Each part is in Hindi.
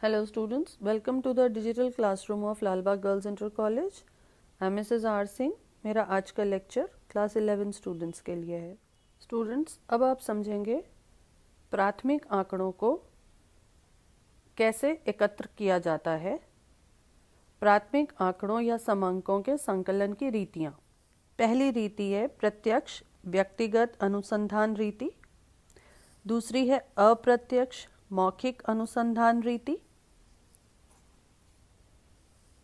Hello students, welcome to the digital classroom of Lalbagh girls inter college. I am Mrs R Singh. मेरा आज का लेक्चर क्लास 11 स्टूडेंट्स के लिए है। स्टूडेंट्स, अब आप समझेंगे प्राथमिक आंकड़ों को कैसे एकत्र किया जाता है। प्राथमिक आंकड़ों या समांकों के संकलन की रीतियाँ। पहली रीति है प्रत्यक्ष व्यक्तिगत अनुसंधान रीति। दूसरी है अप्रत्यक्ष मौखिक अनुसंधान रीति।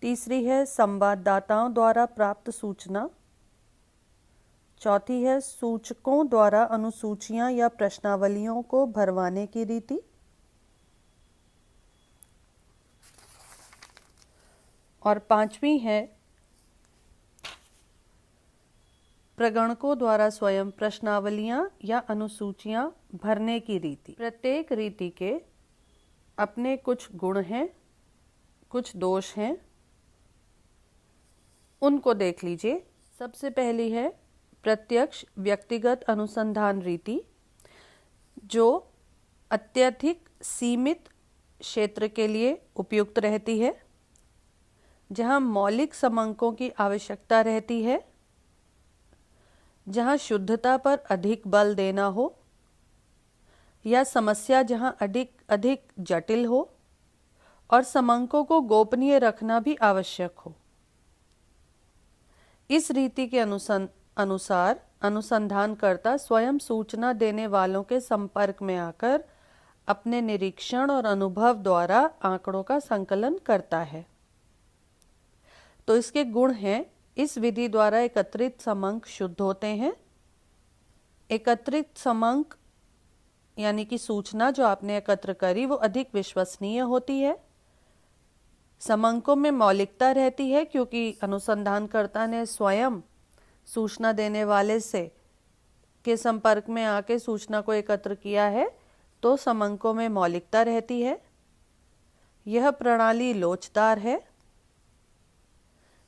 तीसरी है संवाददाताओं द्वारा प्राप्त सूचना। चौथी है सूचकों द्वारा अनुसूचियां या प्रश्नावलियों को भरवाने की रीति। और पांचवी है प्रगणकों द्वारा स्वयं प्रश्नावलियां या अनुसूचियां भरने की रीति। प्रत्येक रीति के अपने कुछ गुण हैं, कुछ दोष हैं, उनको देख लीजिए। सबसे पहली है प्रत्यक्ष व्यक्तिगत अनुसंधान रीति, जो अत्यधिक सीमित क्षेत्र के लिए उपयुक्त रहती है, जहां मौलिक समांकों की आवश्यकता रहती है, जहां शुद्धता पर अधिक बल देना हो या समस्या जहां अधिक जटिल हो और समांकों को गोपनीय रखना भी आवश्यक हो। इस रीति के अनुसार अनुसंधानकर्ता स्वयं सूचना देने वालों के संपर्क में आकर अपने निरीक्षण और अनुभव द्वारा आंकड़ों का संकलन करता है। तो इसके गुण हैं, इस विधि द्वारा एकत्रित समांक शुद्ध होते हैं। एकत्रित समांक यानी कि सूचना जो आपने एकत्र करी वो अधिक विश्वसनीय होती है। समांकों में मौलिकता रहती है क्योंकि अनुसंधानकर्ता ने स्वयं सूचना देने वाले से के संपर्क में आके सूचना को एकत्र किया है, तो समांकों में मौलिकता रहती है। यह प्रणाली लोचदार है।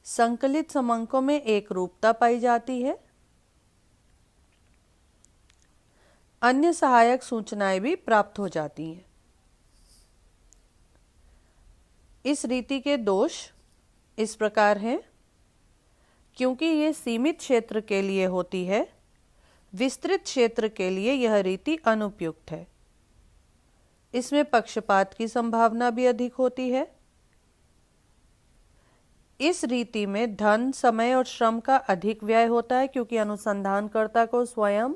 संकलित समांकों में एक रूपता पाई जाती है। अन्य सहायक सूचनाएं भी प्राप्त हो जाती हैं। इस रीति के दोष इस प्रकार हैं, क्योंकि ये सीमित क्षेत्र के लिए होती है, विस्तृत क्षेत्र के लिए यह रीति अनुपयुक्त है। इसमें पक्षपात की संभावना भी अधिक होती है। इस रीति में धन, समय और श्रम का अधिक व्यय होता है, क्योंकि अनुसंधानकर्ता को स्वयं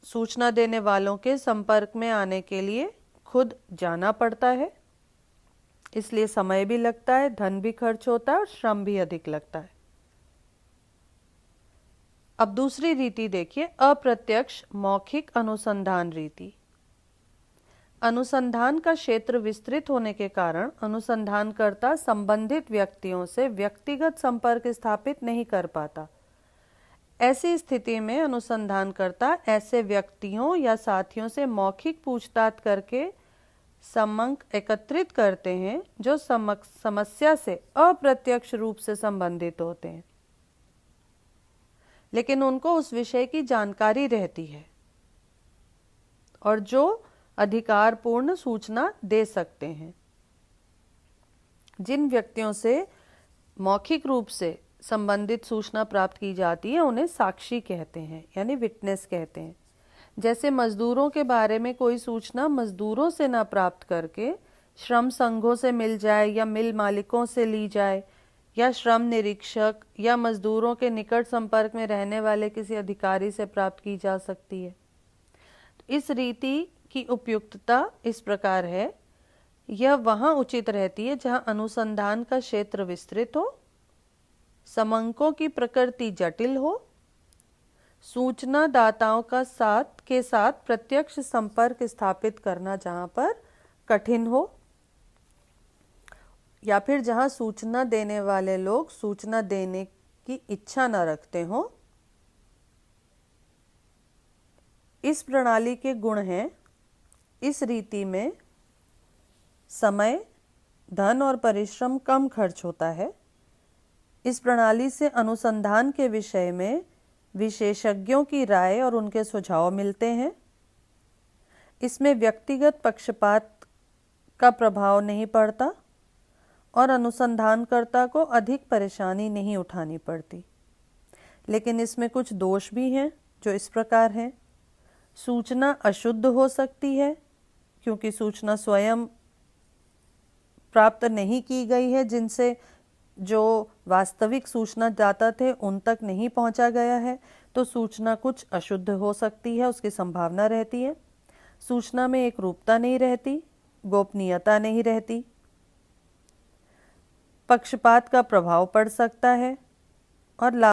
सूचना देने वालों के संपर्क में आने के लिए खुद जाना पड़ता है, इसलिए समय भी लगता है, धन भी खर्च होता है और श्रम भी अधिक लगता है। अब दूसरी रीति देखिए, अप्रत्यक्ष मौखिक अनुसंधान रीति। अनुसंधान का क्षेत्र विस्तृत होने के कारण अनुसंधानकर्ता संबंधित व्यक्तियों से व्यक्तिगत संपर्क स्थापित नहीं कर पाता। ऐसी स्थिति में अनुसंधानकर्ता ऐसे व्यक्तियों या साथियों से मौखिक पूछताछ करके समांक एकत्रित करते हैं जो समस्या से अप्रत्यक्ष रूप से संबंधित होते हैं, लेकिन उनको उस विषय की जानकारी रहती है और जो अधिकारपूर्ण सूचना दे सकते हैं। जिन व्यक्तियों से मौखिक रूप से संबंधित सूचना प्राप्त की जाती है उन्हें साक्षी कहते हैं, यानी विटनेस कहते हैं। जैसे मजदूरों के बारे में कोई सूचना मजदूरों से ना प्राप्त करके श्रम संघों से मिल जाए या मिल मालिकों से ली जाए या श्रम निरीक्षक या मजदूरों के निकट संपर्क में रहने वाले किसी अधिकारी से प्राप्त की जा सकती है। इस रीति की उपयुक्तता इस प्रकार है, यह वहां उचित रहती है जहां अनुसंधान का क्षेत्र विस्तृत हो, समांकों की प्रकृति जटिल हो, सूचना दाताओं के साथ प्रत्यक्ष संपर्क स्थापित करना जहां पर कठिन हो, या फिर जहां सूचना देने वाले लोग सूचना देने की इच्छा न रखते हो। इस प्रणाली के गुण हैं, इस रीति में समय, धन और परिश्रम कम खर्च होता है। इस प्रणाली से अनुसंधान के विषय में विशेषज्ञों की राय और उनके सुझाव मिलते हैं। इसमें व्यक्तिगत पक्षपात का प्रभाव नहीं पड़ता और अनुसंधानकर्ता को अधिक परेशानी नहीं उठानी पड़ती। लेकिन इसमें कुछ दोष भी हैं जो इस प्रकार हैं। सूचना अशुद्ध हो सकती है क्योंकि सूचना स्वयं प्राप्त नहीं की गई है, जिनसे जो वास्तविक सूचना दाता थे उन तक नहीं पहुंचा गया है, तो सूचना कुछ अशुद्ध हो सकती है, उसकी संभावना रहती है। सूचना में एक रूपता नहीं रहती, गोपनीयता नहीं रहती, पक्षपात का प्रभाव पड़ सकता है और